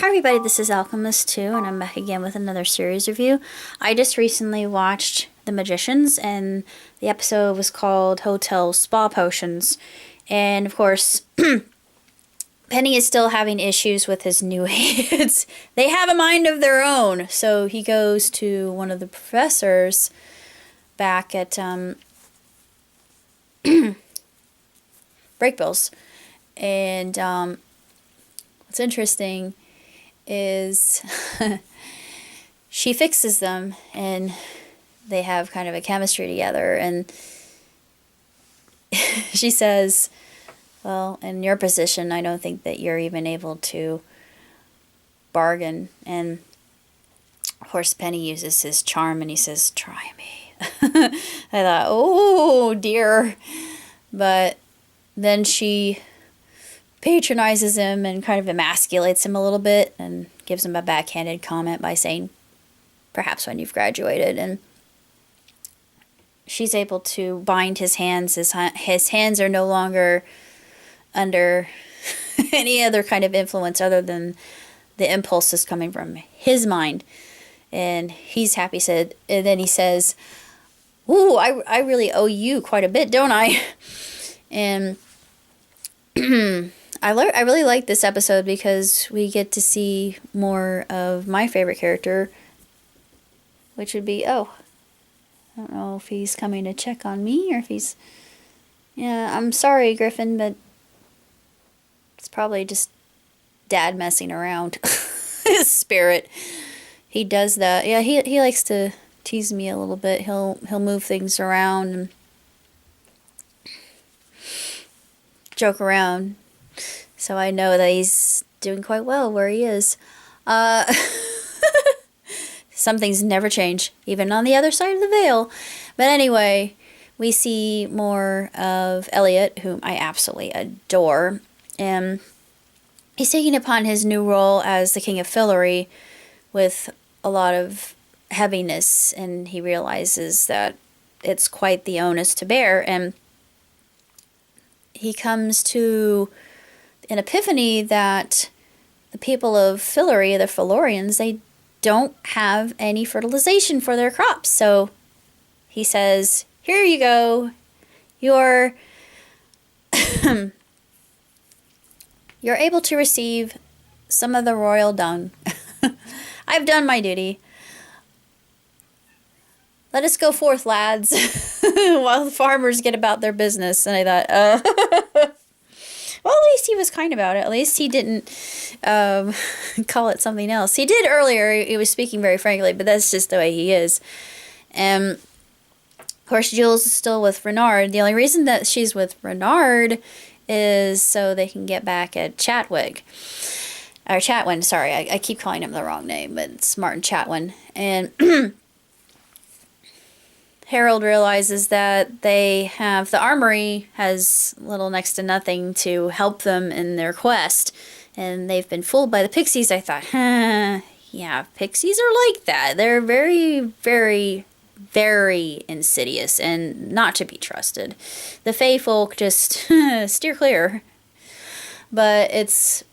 Hi everybody, this is Alchemist2 and I'm back again with another series review. I just recently watched The Magicians and the episode was called Hotel Spa Potions. And of course, Penny is still having issues with his new aides. They have a mind of their own. So he goes to one of the professors back at Breakbills. And what's interesting is she fixes them and they have kind of a chemistry together, and she says, well, in your position I don't think that you're even able to bargain. And of course Penny uses his charm and he says, try me. I thought, oh dear. But then she patronizes him and kind of emasculates him a little bit and gives him a backhanded comment by saying, perhaps when you've graduated. And she's able to bind his hands. His hands are no longer under any other kind of influence other than the impulses coming from his mind. And he's happy. And then he says, ooh, I really owe you quite a bit, don't I? And I really like this episode because we get to see more of my favorite character, which would be, I don't know if he's coming to check on me or if he's, yeah, I'm sorry, Griffin, but it's probably just Dad messing around. His spirit. He does that. Yeah, he likes to tease me a little bit. He'll move things around and joke around. So I know that he's doing quite well where he is. Some things never change, even on the other side of the veil. But anyway, we see more of Eliot, whom I absolutely adore. And he's taking upon his new role as the King of Fillory with a lot of heaviness. And he realizes that it's quite the onus to bear. And he comes to an epiphany that the people of Fillory, the Fillorians, they don't have any fertilization for their crops. So he says, here you go. You're you're able to receive some of the royal dung. I've done my duty. Let us go forth, lads, while the farmers get about their business. And I thought, well, at least he was kind about it. At least he didn't call it something else. He did earlier. He was speaking very frankly, but that's just the way he is. And, of course, Jules is still with Renard. The only reason that she's with Renard is so they can get back at Chatwin. Or Chatwin, sorry. I keep calling him the wrong name, but it's Martin Chatwin. And Harold realizes that the armory has little next to nothing to help them in their quest. And they've been fooled by the pixies. I thought, yeah, pixies are like that. They're very, very, very insidious and not to be trusted. The Fae folk just steer clear. But it's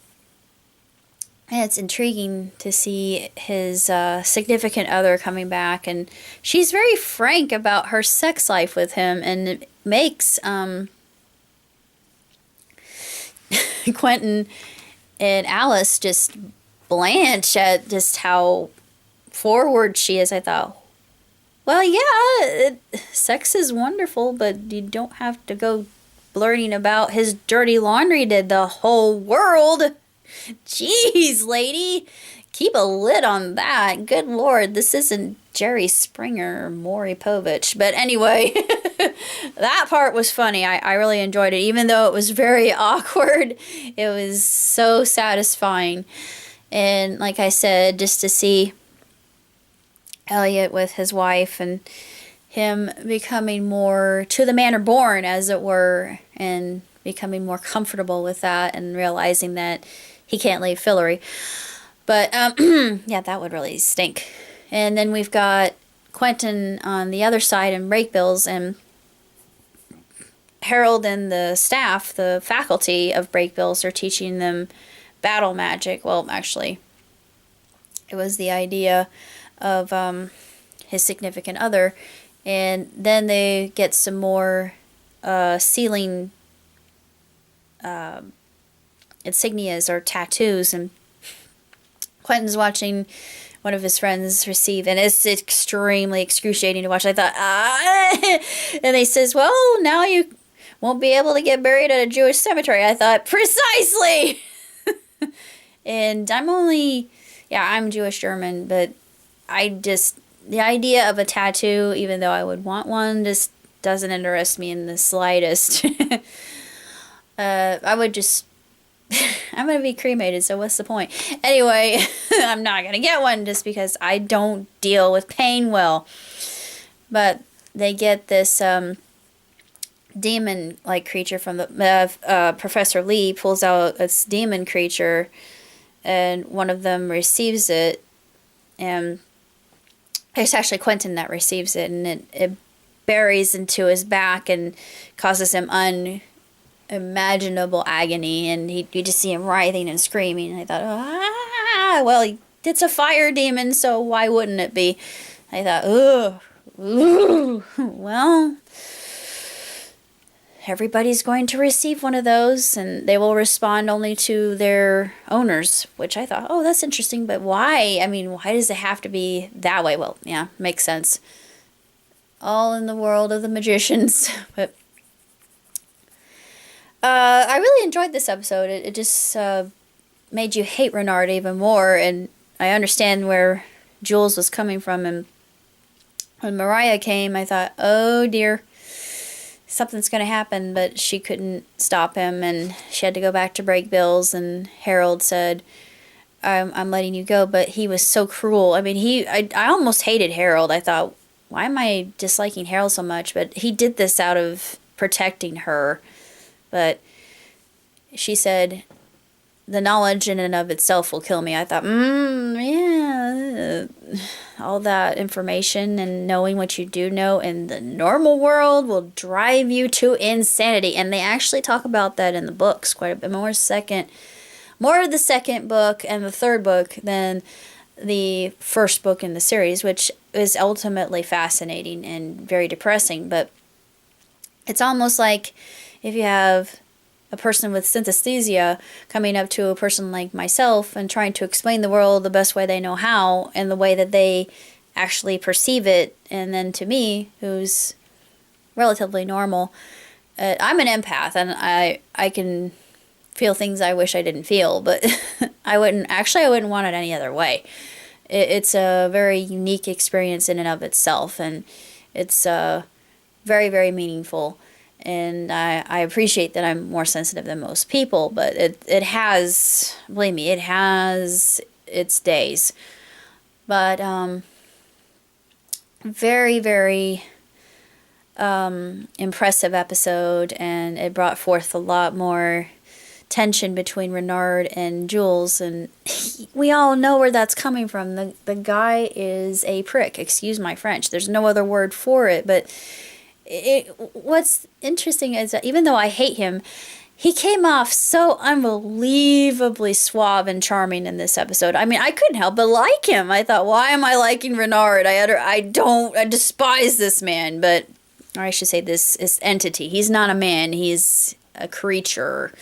intriguing to see his significant other coming back, and she's very frank about her sex life with him, and it makes Quentin and Alice just blanch at just how forward she is. I thought, well, yeah, sex is wonderful, but you don't have to go blurting about his dirty laundry to the whole world. Jeez, lady, keep a lid on that. Good Lord, this isn't Jerry Springer or Maury Povich. But anyway, that part was funny. I really enjoyed it, even though it was very awkward. It was so satisfying. And like I said, just to see Eliot with his wife and him becoming more to the manner born, as it were, and becoming more comfortable with that and realizing that he can't leave Fillory. But, yeah, that would really stink. And then we've got Quentin on the other side in Breakbills, and Harold and the staff, the faculty of Breakbills, are teaching them battle magic. Well, actually, It was the idea of his significant other. And then they get some more sealing insignias or tattoos, and Quentin's watching one of his friends receive, and it's extremely excruciating to watch. I thought, and he says, well, now you won't be able to get buried at a Jewish cemetery. I thought, precisely! And I'm Jewish German, but the idea of a tattoo, even though I would want one, just doesn't interest me in the slightest. I would just, I'm going to be cremated, so what's the point? Anyway, I'm not going to get one just because I don't deal with pain well. But they get this demon-like creature from the, Professor Lee pulls out this demon creature, and one of them receives it, and it's actually Quentin that receives it, and it buries into his back and causes him unimaginable agony, and you just see him writhing and screaming, and I thought, well, it's a fire demon, so why wouldn't it be? I thought, ooh, well, everybody's going to receive one of those, and they will respond only to their owners, which I thought, oh, that's interesting, but why? I mean, why does it have to be that way? Well, yeah, makes sense. All in the world of the magicians. But I really enjoyed this episode. It just made you hate Renard even more, and I understand where Jules was coming from, and when Mariah came, I thought, oh dear, something's going to happen, but she couldn't stop him, and she had to go back to break bills, and Harold said, I'm letting you go, but he was so cruel. I mean, I almost hated Harold. I thought, why am I disliking Harold so much? But he did this out of protecting her. But she said, the knowledge in and of itself will kill me. I thought, yeah, all that information and knowing what you do know in the normal world will drive you to insanity. And they actually talk about that in the books quite a bit more of the second book and the third book than the first book in the series, which is ultimately fascinating and very depressing. But it's almost like if you have a person with synesthesia coming up to a person like myself and trying to explain the world the best way they know how and the way that they actually perceive it, and then to me, who's relatively normal, I'm an empath, and I can feel things I wish I didn't feel, but I wouldn't want it any other way. It's a very unique experience in and of itself, and it's very, very meaningful. And I appreciate that I'm more sensitive than most people, but it has, believe me, it has its days. But very, very impressive episode, and it brought forth a lot more tension between Renard and Jules, and we all know where that's coming from. The guy is a prick, excuse my French. There's no other word for it, but what's interesting is that even though I hate him, he came off so unbelievably suave and charming in this episode. I mean, I couldn't help but like him. I thought, why am I liking Renard? I despise this man, or I should say this entity. He's not a man. He's a creature.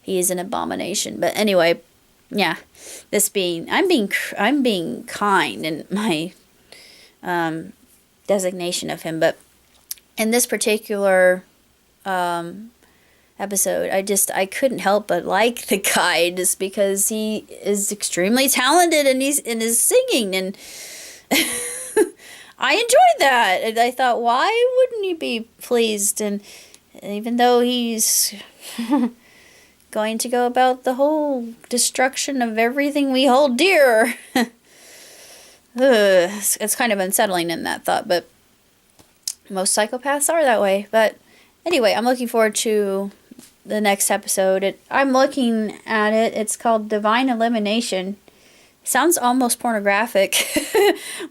He's an abomination. But anyway, yeah, I'm being kind in my designation of him, but in this particular episode, I couldn't help but like the guy just because he is extremely talented and he's in his singing, and I enjoyed that. And I thought, why wouldn't he be pleased? And even though he's going to go about the whole destruction of everything we hold dear, it's kind of unsettling in that thought, but most psychopaths are that way. But anyway, I'm looking forward to the next episode. I'm looking at it. It's called Divine Elimination. Sounds almost pornographic.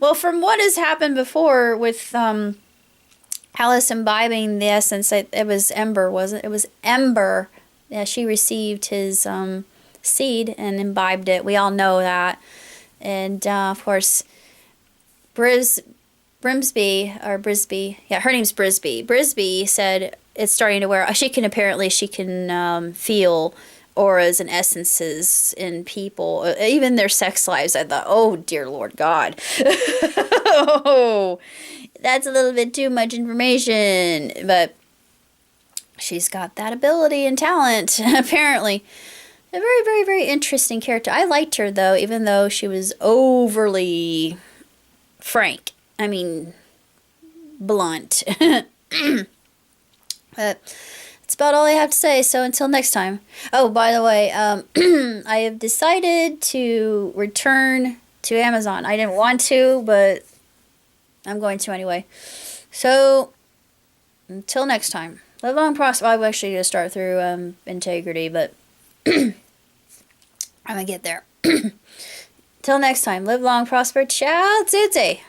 Well, from what has happened before with Alice imbibing the essence, it was Ember, wasn't it? It was Ember. Yeah, she received his seed and imbibed it. We all know that. And of course, Brisby, yeah, her name's Brisby. Brisby said it's starting to wear. She can feel auras and essences in people, even their sex lives. I thought, oh dear Lord God, oh, that's a little bit too much information. But she's got that ability and talent, apparently. A very, very, very interesting character. I liked her though, even though she was overly frank. I mean, blunt. But that's about all I have to say. So until next time. Oh, by the way, I have decided to return to Amazon. I didn't want to, but I'm going to anyway. So until next time. Live long, prosper. I'm actually going to start through integrity, but I'm going to get there. Till next time. Live long, prosper. Ciao, Tsutsi.